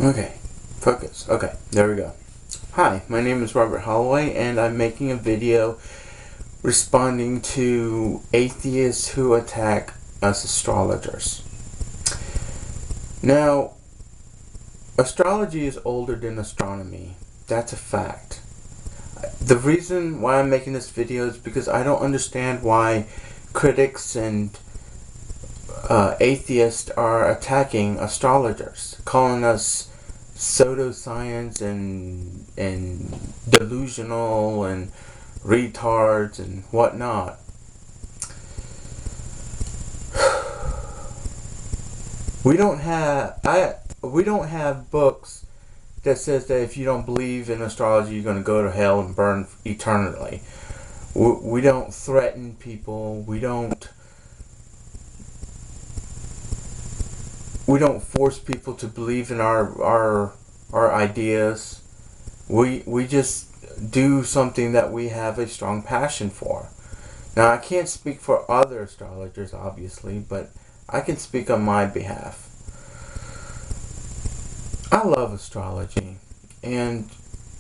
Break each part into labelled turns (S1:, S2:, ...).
S1: Okay, focus. Okay, there we go. Hi, my name is Robert Holloway, and I'm making a video responding to atheists who attack us astrologers. Now, astrology is older than astronomy. That's a fact. The reason why I'm making this video is because I don't understand why critics and atheists are attacking astrologers, calling us pseudoscience and delusional and retards and whatnot. We don't have books that says that if you don't believe in astrology, you're going to go to hell and burn eternally. We don't threaten people. We don't force people to believe in our ideas. We just do something that we have a strong passion for. Now, I can't speak for other astrologers, obviously, but I can speak on my behalf. I love astrology, and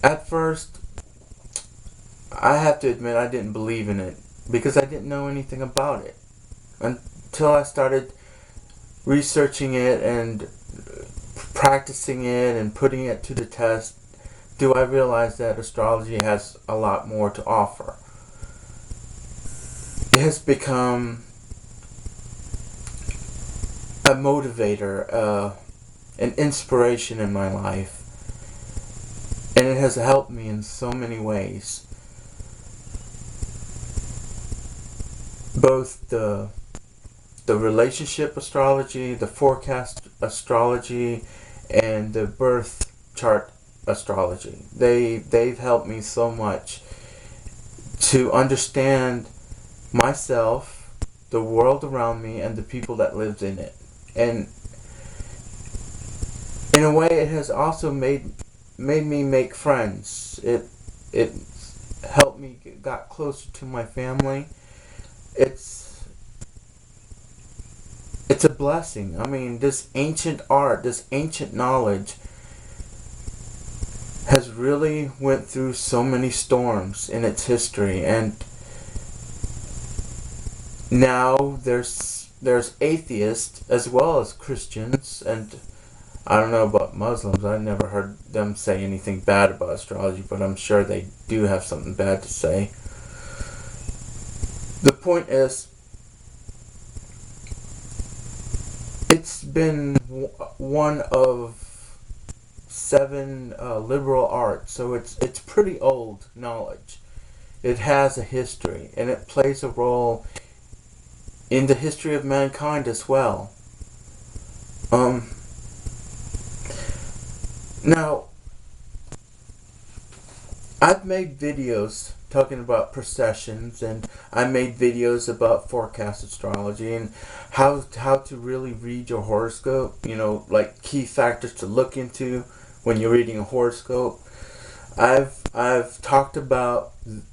S1: at first, I have to admit I didn't believe in it because I didn't know anything about it until I started researching it and practicing it and putting it to the test. Do I realize that astrology has a lot more to offer? It has become a motivator, an inspiration in my life, and it has helped me in so many ways. Both the relationship astrology, the forecast astrology, and the birth chart astrology. They've helped me so much to understand myself, the world around me, and the people that lives in it. And in a way, it has also made me make friends. It helped me got closer to my family. It's a blessing. I mean, this ancient art, this ancient knowledge has really went through so many storms in its history, and now there's atheists as well as Christians, and I don't know about Muslims. I never heard them say anything bad about astrology, but I'm sure they do have something bad to say. The point is, it's been one of 7 liberal arts, so it's pretty old knowledge. It has a history, and it plays a role in the history of mankind as well. Now, I've made videos talking about processions, and I made videos about forecast astrology and how to really read your horoscope, like key factors to look into when you're reading a horoscope. I've talked about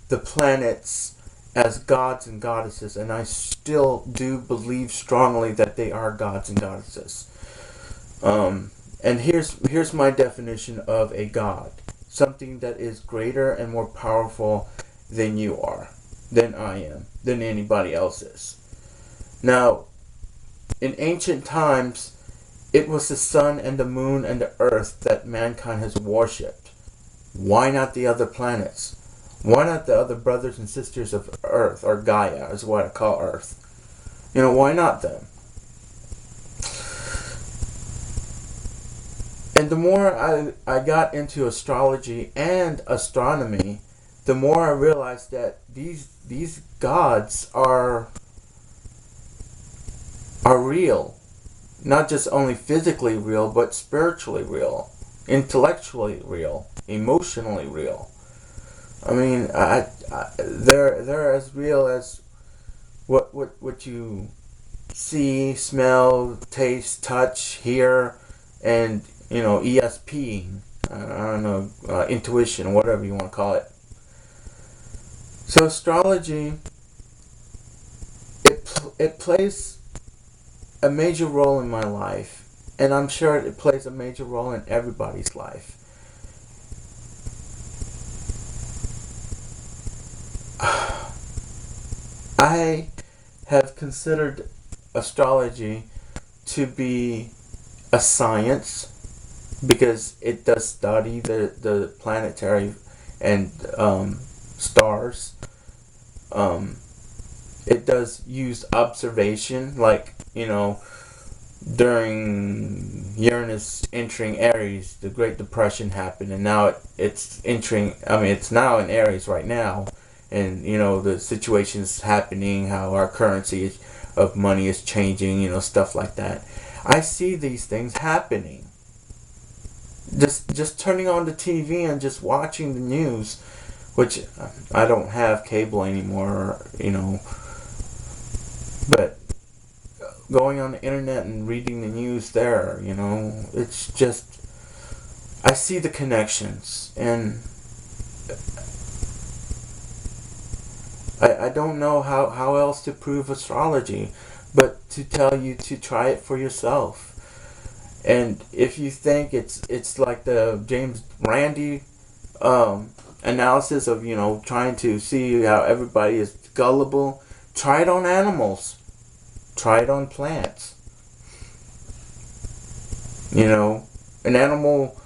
S1: the planets as gods and goddesses, and I still do believe strongly that they are gods and goddesses. And here's my definition of a god: something that is greater and more powerful than you are, than I am, than anybody else is. Now, in ancient times, it was the sun and the moon and the earth that mankind has worshipped. Why not the other planets? Why not the other brothers and sisters of Earth, or Gaia is what I call Earth? Why not them? And the more I got into astrology and astronomy, the more I realized that these gods are real. Not just only physically real, but spiritually real, intellectually real, emotionally real. I mean, they're as real as what you see, smell, taste, touch, hear, and ESP. I don't know, intuition, whatever you want to call it. So astrology, it plays a major role in my life, And I'm sure it plays a major role in everybody's life. I have considered astrology to be a science because it does study the planetary and stars. Um, it does use observation, like, during Uranus entering Aries, the Great Depression happened, and now it's entering. I mean, it's now in Aries right now, and the situation's happening, how our currency of money is changing, stuff like that. I see these things happening. Just turning on the TV and just watching the news, which I don't have cable anymore, but going on the internet and reading the news there, it's just, I see the connections, and I don't know how else to prove astrology, but to tell you to try it for yourself. And if you think it's like the James Randi analysis of, trying to see how everybody is gullible, try it on animals. Try it on plants. An animal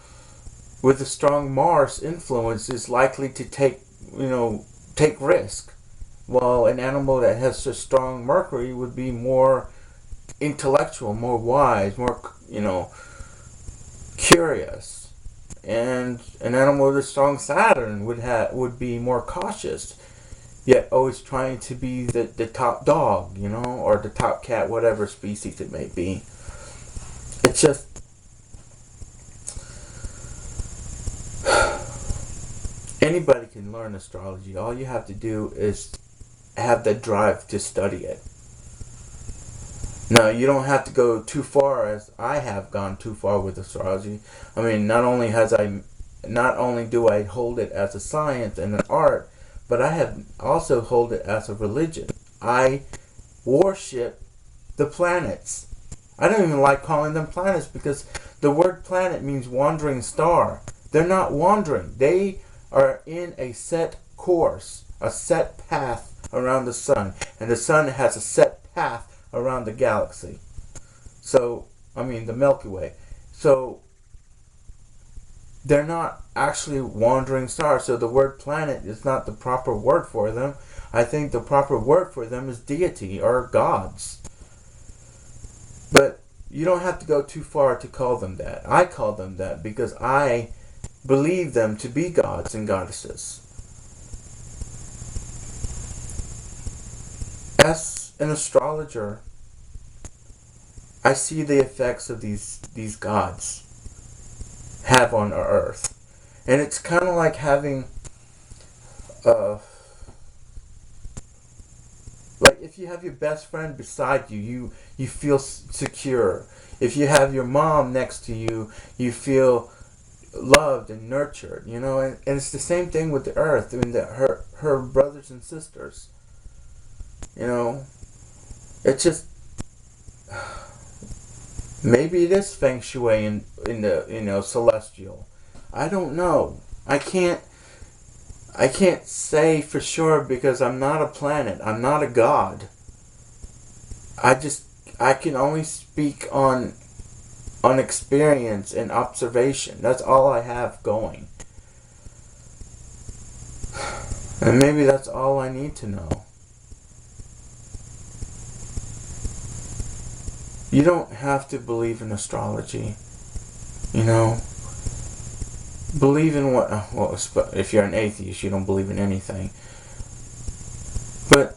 S1: with a strong Mars influence is likely to take risk, while an animal that has a strong Mercury would be more intellectual, more wise, more, curious. And an animal with a strong Saturn would be more cautious, yet always trying to be the top dog, or the top cat, whatever species it may be. It's just, anybody can learn astrology. All you have to do is have the drive to study it. Now, you don't have to go too far, as I have gone too far with astrology. I mean, not only do I hold it as a science and an art, but I have also hold it as a religion. I worship the planets. I don't even like calling them planets because the word planet means wandering star. They're not wandering. They are in a set course, a set path around the sun. And the sun has a set path around the galaxy. So, the Milky Way. So, they're not actually wandering stars. So the word planet is not the proper word for them. I think the proper word for them is deity or gods. But you don't have to go too far to call them that. I call them that because I believe them to be gods and goddesses. As an astrologer, I see the effects of these gods have on our earth. And it's kind of like having like if you have your best friend beside you, you feel secure. If you have your mom next to you, you feel loved and nurtured, and it's the same thing with the earth and her brothers and sisters. It's just, maybe it is feng shui in the celestial. I don't know. I can't say for sure because I'm not a planet. I'm not a god. I can only speak on experience and observation. That's all I have going. And maybe that's all I need to know. You don't have to believe in astrology. Believe in what... Well, if you're an atheist, you don't believe in anything. But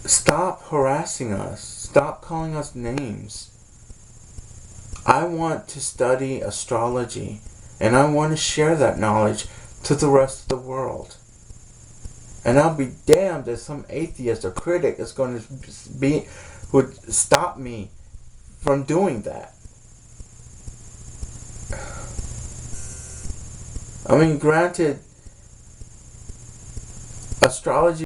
S1: stop harassing us. Stop calling us names. I want to study astrology, and I want to share that knowledge to the rest of the world. And I'll be damned if some atheist or critic is going to would stop me from doing that. Granted, astrology